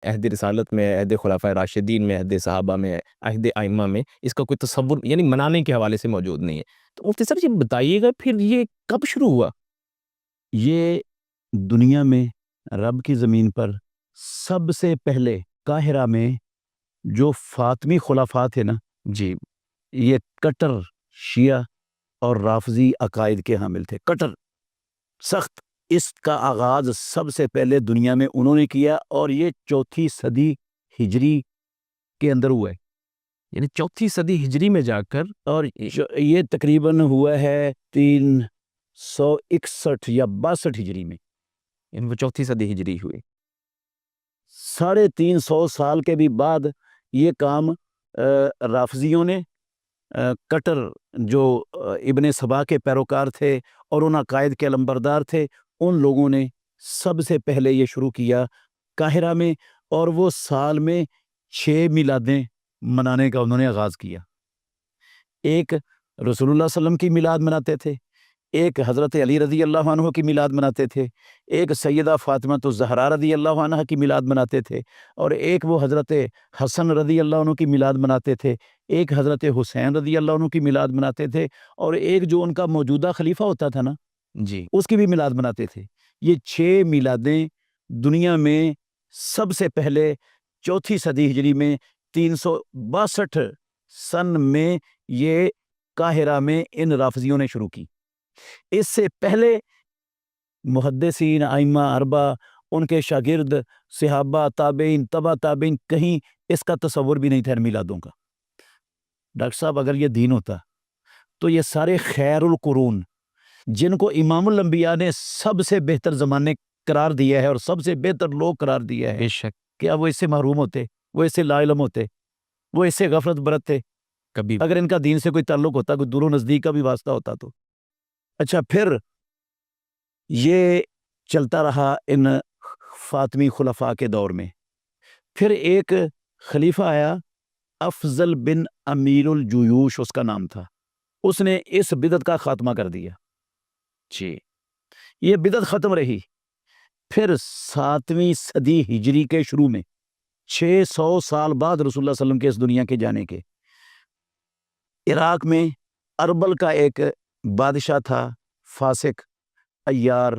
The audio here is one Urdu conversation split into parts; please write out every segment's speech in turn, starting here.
عہد رسالت میں، عہد خلفائے راشدین میں، عہد صحابہ میں، عہد ائمہ میں اس کا کوئی تصور یعنی منانے کے حوالے سے موجود نہیں ہے۔ تو مفتی صاحب یہ بتائیے گا پھر یہ کب شروع ہوا؟ یہ دنیا میں رب کی زمین پر سب سے پہلے قاہرہ میں جو فاطمی خلفاء تھے نا، جی یہ کٹر شیعہ اور رافضی عقائد کے حامل تھے، کٹر سخت۔ اس کا آغاز سب سے پہلے دنیا میں انہوں نے کیا، اور یہ 4 صدی ہجری کے اندر ہوا ہے، یعنی 4 صدی ہجری میں جا کر، اور یہ تقریباً ہوا ہے 361 یا 62 ہجری میں، یعنی وہ 4 صدی ہجری ہوئی۔ 350 سال کے بھی بعد یہ کام رافضیوں نے، کٹر جو ابن سبا کے پیروکار تھے اور ان عقائد کے علمبردار تھے، ان لوگوں نے سب سے پہلے یہ شروع کیا قاہرہ میں، اور وہ سال میں 6 میلادیں منانے کا انہوں نے آغاز کیا۔ ایک رسول اللہ صلی اللہ علیہ وسلم کی میلاد مناتے تھے، ایک حضرت علی رضی اللہ عنہ کی میلاد مناتے تھے، ایک سیدہ فاطمہ الزہرا رضی اللہ عنہ کی میلاد مناتے تھے، اور ایک وہ حضرت حسن رضی اللہ عنہ کی میلاد مناتے تھے، ایک حضرت حسین رضی اللہ عنہ کی میلاد مناتے تھے، اور ایک جو ان کا موجودہ خلیفہ ہوتا تھا نا، جی اس کی بھی میلاد مناتے تھے۔ یہ 6 میلادیں دنیا میں سب سے پہلے 4 صدی ہجری میں 362 سن میں یہ قاہرہ میں ان رافضیوں نے شروع کی۔ اس سے پہلے محدثین، ائمہ اربع، ان کے شاگرد، صحابہ، تابعین، تبع تابعین، کہیں اس کا تصور بھی نہیں تھا ان میلادوں کا۔ ڈاکٹر صاحب اگر یہ دین ہوتا تو یہ سارے خیر القرون جن کو امام الانبیاء نے سب سے بہتر زمانے قرار دیا ہے اور سب سے بہتر لوگ قرار دیا ہے، بے شک کیا وہ اس سے محروم ہوتے؟ وہ اس سے لا علم ہوتے؟ وہ اس سے غفلت برتتے؟ کبھی اگر ان کا دین سے کوئی تعلق ہوتا، کوئی دور و نزدیک کا بھی واسطہ ہوتا تو۔ اچھا، پھر یہ چلتا رہا ان فاطمی خلفاء کے دور میں۔ پھر ایک خلیفہ آیا، افضل بن امیر الجیوش اس کا نام تھا، اس نے اس بدعت کا خاتمہ کر دیا۔ جی یہ بدعت ختم رہی۔ پھر 7ویں صدی ہجری کے شروع میں، 600 سال بعد رسول اللہ صلی اللہ علیہ وسلم کے اس دنیا کے جانے کے، عراق میں اربل کا ایک بادشاہ تھا، فاسق، عیار،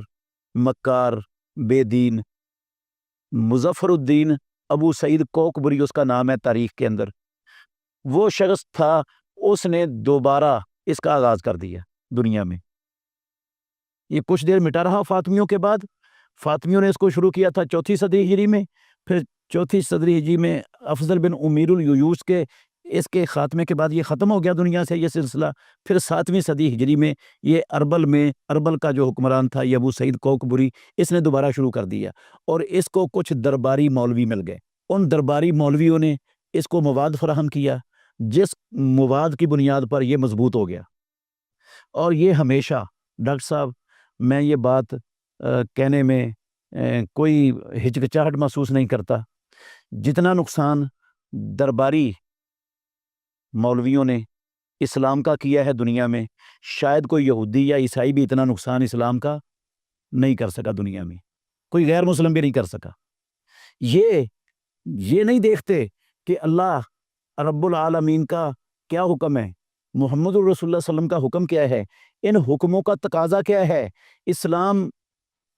مکار، بے دین، مظفر الدین ابو سعید کوکبری اس کا نام ہے تاریخ کے اندر۔ وہ شخص تھا، اس نے دوبارہ اس کا آغاز کر دیا دنیا میں۔ یہ کچھ دیر مٹا رہا فاطمیوں کے بعد، فاطمیوں نے اس کو شروع کیا تھا 4 صدی ہجری میں، پھر 4 صدی ہجری میں افضل بن امیر الجیوش کے اس کے خاتمے کے بعد یہ ختم ہو گیا دنیا سے یہ سلسلہ۔ پھر 7ویں صدی ہجری میں یہ اربل کا جو حکمران تھا، یہ ابو سعید کوکبری، اس نے دوبارہ شروع کر دیا، اور اس کو کچھ درباری مولوی مل گئے۔ ان درباری مولویوں نے اس کو مواد فراہم کیا، جس مواد کی بنیاد پر یہ مضبوط ہو گیا۔ اور یہ ہمیشہ، ڈاکٹر صاحب میں یہ بات کہنے میں کوئی ہچکچاہٹ محسوس نہیں کرتا، جتنا نقصان درباری مولویوں نے اسلام کا کیا ہے دنیا میں، شاید کوئی یہودی یا عیسائی بھی اتنا نقصان اسلام کا نہیں کر سکا دنیا میں، کوئی غیر مسلم بھی نہیں کر سکا۔ یہ نہیں دیکھتے کہ اللہ رب العالمین کا کیا حکم ہے، محمد الرسول اللہ صلی اللہ علیہ وسلم کا حکم کیا ہے، ان حکموں کا تقاضا کیا ہے، اسلام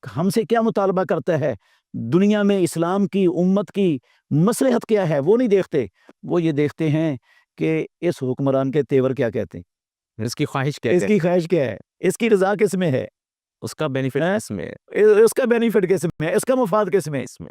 ہم سے کیا مطالبہ کرتا ہے، دنیا میں اسلام کی امت کی مصلحت کیا ہے، وہ نہیں دیکھتے۔ وہ یہ دیکھتے ہیں کہ اس حکمران کے تیور کیا کہتے ہیں، اس کی خواہش کیا اس کی خواہش کیا ہے، اس کی رضا کس میں ہے، اس کا بینیفٹ اس میں اس کا بینیفٹ کس میں ہے، اس کا مفاد کس میں ہے۔